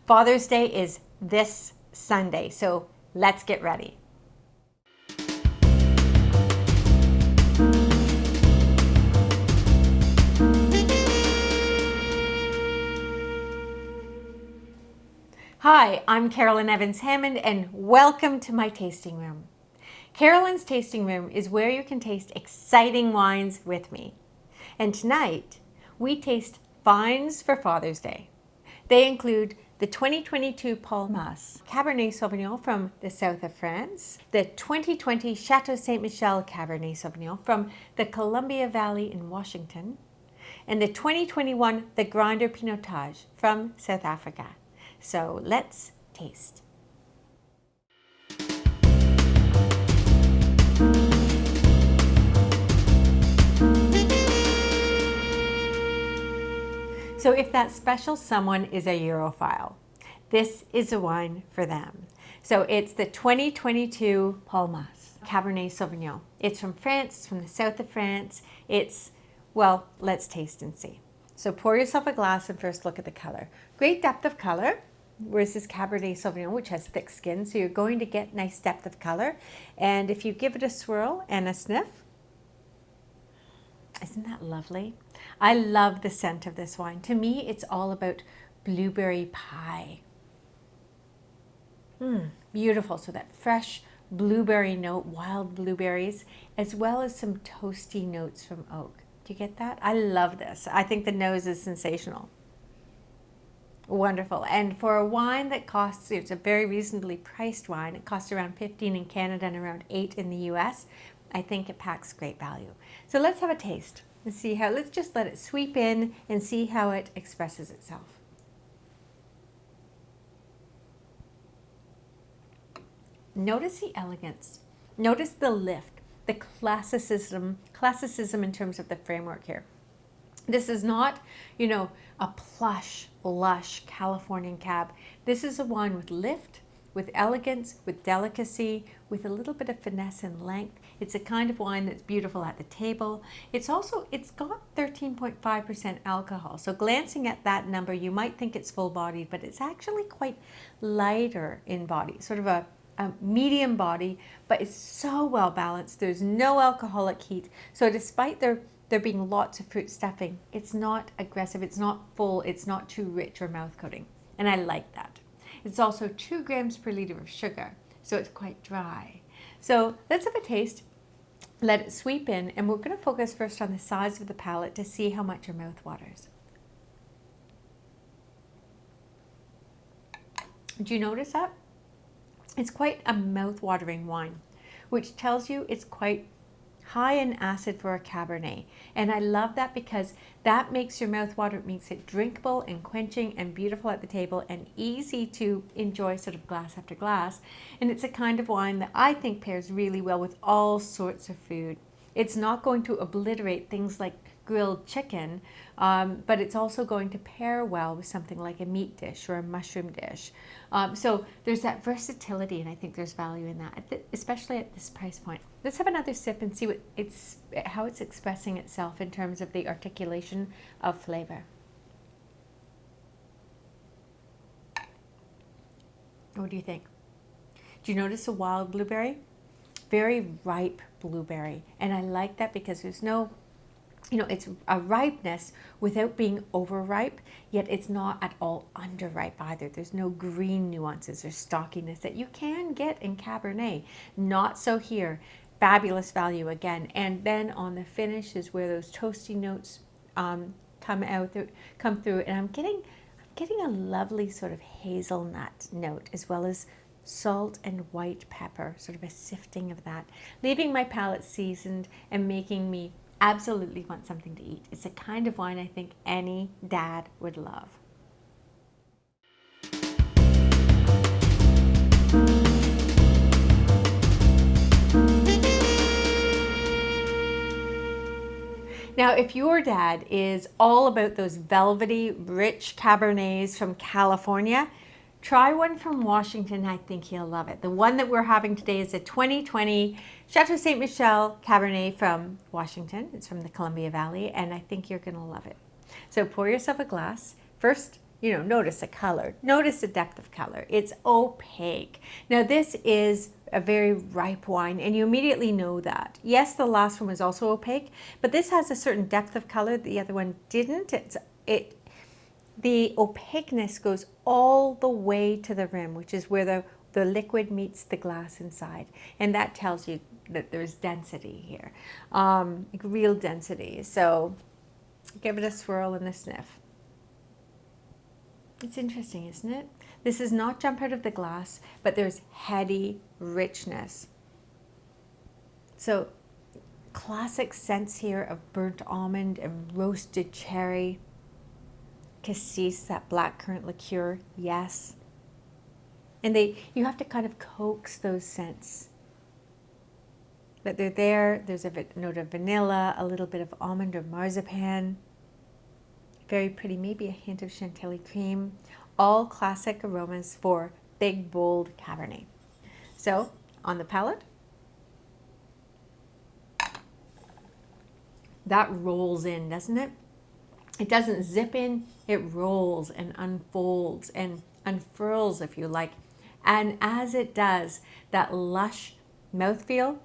Father's Day is this Sunday, so let's get ready. Hi, I'm Carolyn Evans-Hammond and welcome to my tasting room. Carolyn's tasting room is where you can taste exciting wines with me. And tonight, we taste finds for Father's Day. They include the 2022 Paul Mas Cabernet Sauvignon from the south of France, the 2020 Chateau Ste. Michelle Cabernet Sauvignon from the Columbia Valley in Washington, and the 2021 the Grinder Pinotage from South Africa. So let's taste. So if that special someone is a Europhile, this is a wine for them. So it's the 2022 Paul Mas Cabernet Sauvignon. It's from France, it's from the south of France. Well, let's taste and see. So pour yourself a glass and first look at the color. Great depth of color. Whereas this Cabernet Sauvignon, which has thick skin, so you're going to get nice depth of color. And if you give it a swirl and a sniff, isn't that lovely? I love the scent of this wine. To me, it's all about blueberry pie. Beautiful. So that fresh blueberry note, wild blueberries, as well as some toasty notes from oak. Do you get that? I love this. I think the nose is sensational. Wonderful. And for a wine that costs, it's a very reasonably priced wine. It costs around $15 in Canada and around $8 in the US. I think it packs great value. So let's have a taste and see how, let's just let it sweep in and see how it expresses itself. Notice the elegance. Notice the lift, the classicism in terms of the framework here. This is not, a plush, lush Californian cab. This is a wine with lift, with elegance, with delicacy, with a little bit of finesse and length. It's a kind of wine that's beautiful at the table. It's got 13.5% alcohol. So glancing at that number, you might think it's full-bodied, but it's actually quite lighter in body, sort of a medium body, but it's so well balanced. There's no alcoholic heat. So despite there being lots of fruit stuffing, it's not aggressive, it's not full, it's not too rich or mouth coating. And I like that. It's also 2 grams per liter of sugar, so it's quite dry. So let's have a taste, let it sweep in, and we're going to focus first on the size of the palate to see how much your mouth waters. Do you notice that? It's quite a mouth-watering wine, which tells you it's quite high in acid for a Cabernet. And I love that because that makes your mouth water. It makes it drinkable and quenching and beautiful at the table and easy to enjoy sort of glass after glass. And it's a kind of wine that I think pairs really well with all sorts of food. It's not going to obliterate things like grilled chicken, but it's also going to pair well with something like a meat dish or a mushroom dish. So there's that versatility, and I think there's value in that, especially at this price point. Let's have another sip and see how it's expressing itself in terms of the articulation of flavor. What do you think? Do you notice a wild blueberry? Very ripe blueberry, and I like that because there's no, it's a ripeness without being overripe, yet it's not at all underripe either. There's no green nuances or stockiness that you can get in Cabernet. Not so here. Fabulous value again. And then on the finish is where those toasty notes come through, and I'm getting a lovely sort of hazelnut note, as well as salt and white pepper, sort of a sifting of that, leaving my palate seasoned and making me absolutely want something to eat. It's a kind of wine I think any dad would love. Now, if your dad is all about those velvety, rich Cabernets from California, try one from Washington. I think he'll love it. The one that we're having today is a 2020 Chateau Ste. Michelle Cabernet from Washington. It's from the Columbia Valley, and I think you're going to love it. So pour yourself a glass. First, notice the color, notice the depth of color. It's opaque. Now this is a very ripe wine, and you immediately know that. Yes, the last one was also opaque, but this has a certain depth of color the other one didn't. The opaqueness goes all the way to the rim, which is where the liquid meets the glass inside, and that tells you that there's density here, like real density. So give it a swirl and a sniff. It's interesting, isn't it? This does not jump out of the glass, but there's heady richness. So classic scents here of burnt almond and roasted cherry. Cassis, that blackcurrant liqueur, yes. And you have to kind of coax those scents. But they're there. There's a note of vanilla, a little bit of almond or marzipan. Very pretty, maybe a hint of chantilly cream. All classic aromas for big, bold Cabernet. So, on the palate, that rolls in, doesn't it? It doesn't zip in, it rolls and unfolds and unfurls, if you like. And as it does, that lush mouthfeel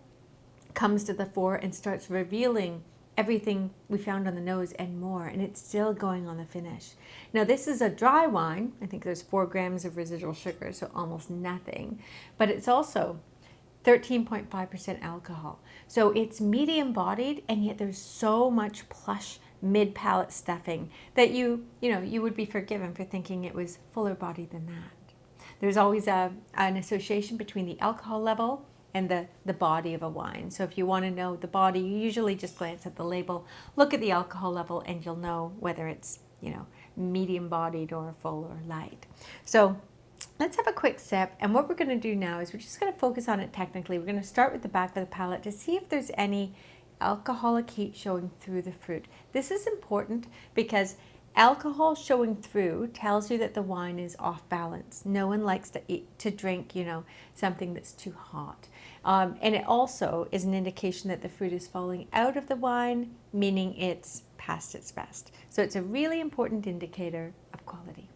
comes to the fore and starts revealing everything we found on the nose and more, and it's still going on the finish. Now this is a dry wine. I think there's 4 grams of residual sugar, so almost nothing, but it's also 13.5% alcohol. So it's medium bodied, and yet there's so much plush mid-palate stuffing that you would be forgiven for thinking it was fuller bodied than that. There's always an association between the alcohol level and the body of a wine. So if you want to know the body, you usually just glance at the label, look at the alcohol level, and you'll know whether it's, medium bodied or full or light. So let's have a quick sip. And what we're going to do now is we're just going to focus on it technically. We're going to start with the back of the palate to see if there's any alcoholic heat showing through the fruit. This is important because alcohol showing through tells you that the wine is off balance. No one likes to drink, something that's too hot. And it also is an indication that the fruit is falling out of the wine, meaning it's past its best. So it's a really important indicator of quality.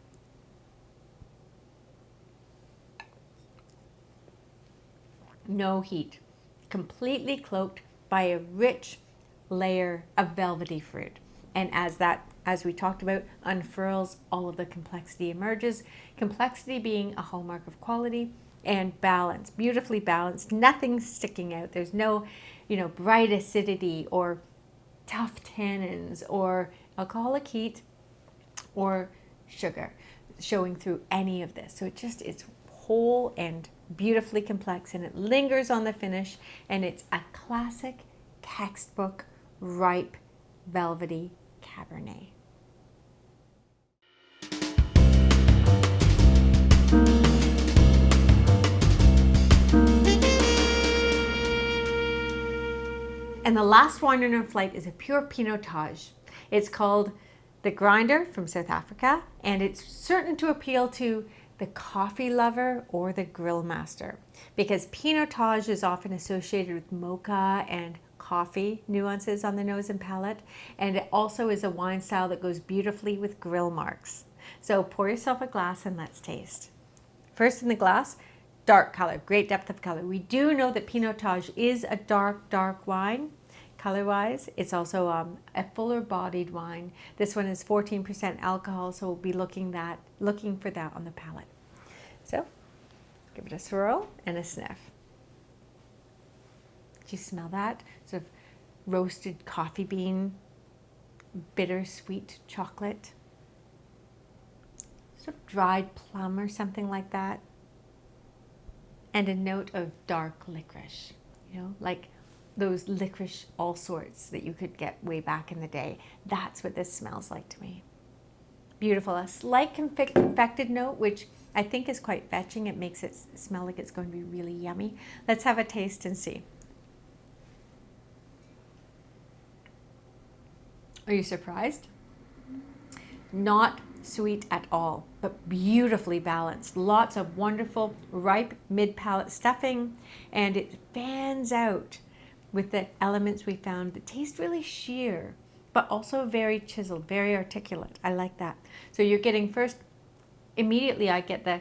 No heat, completely cloaked by a rich layer of velvety fruit. And as we talked about, unfurls, all of the complexity emerges. Complexity being a hallmark of quality, and balance, beautifully balanced, nothing sticking out. There's no, bright acidity or tough tannins or alcoholic heat or sugar showing through any of this. So it's whole and beautifully complex, and it lingers on the finish, and it's a classic textbook ripe velvety Cabernet. And the last wine in our flight is a pure Pinotage. It's called the Grinder from South Africa, and it's certain to appeal to the coffee lover or the grill master, because Pinotage is often associated with mocha and coffee nuances on the nose and palate, and it also is a wine style that goes beautifully with grill marks. So pour yourself a glass and let's taste. First in the glass, dark color, great depth of color. We do know that Pinotage is a dark wine. Color-wise, it's also a fuller-bodied wine. This one is 14% alcohol, so we'll be looking for that on the palate. So, give it a swirl and a sniff. Do you smell that? Sort of roasted coffee bean, bittersweet chocolate, sort of dried plum or something like that, and a note of dark licorice. Like those licorice all sorts that you could get way back in the day. That's what this smells like to me. Beautiful. A slight confected note, which I think is quite fetching. It makes it smell like it's going to be really yummy. Let's have a taste and see. Are you surprised? Not sweet at all, but beautifully balanced. Lots of wonderful, ripe mid-palate stuffing, and it fans out with the elements we found that taste really sheer, but also very chiseled, very articulate. I like that. So you're getting first immediately I get the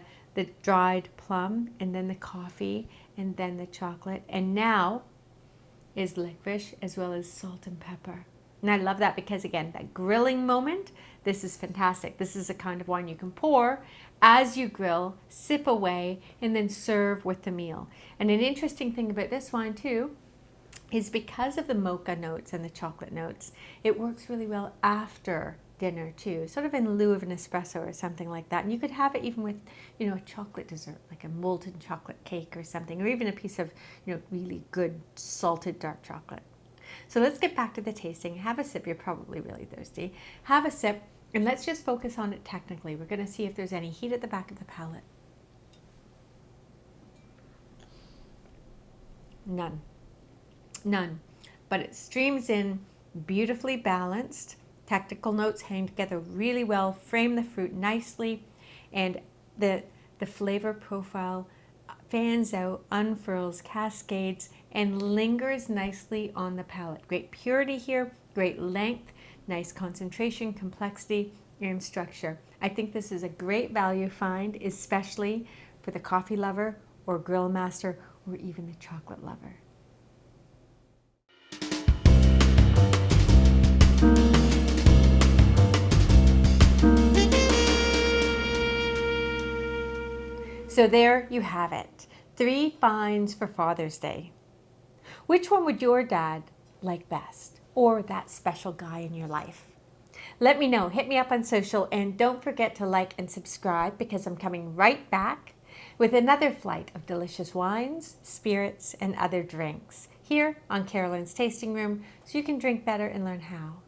dried plum, and then the coffee, and then the chocolate, and now is licorice as well as salt and pepper. And I love that because, again, that grilling moment, this is fantastic. This is the kind of wine you can pour as you grill, sip away, and then serve with the meal. And an interesting thing about this wine too is because of the mocha notes and the chocolate notes, it works really well after dinner too, sort of in lieu of an espresso or something like that. And you could have it even with, a chocolate dessert, like a molten chocolate cake or something, or even a piece of, really good salted dark chocolate. So let's get back to the tasting. Have a sip. You're probably really thirsty. Have a sip, and let's just focus on it technically. We're going to see if there's any heat at the back of the palate. None. None. But it streams in beautifully balanced. Technical notes hang together really well, frame the fruit nicely, and the flavor profile fans out, unfurls, cascades, and lingers nicely on the palate. Great purity here, great length, nice concentration, complexity, and structure. I think this is a great value find, especially for the coffee lover or grill master or even the chocolate lover. So there you have it. 3 finds for Father's Day. Which one would your dad like best, or that special guy in your life? Let me know. Hit me up on social, and don't forget to like and subscribe, because I'm coming right back with another flight of delicious wines, spirits, and other drinks here on Carolyn's Tasting Room, so you can drink better and learn how.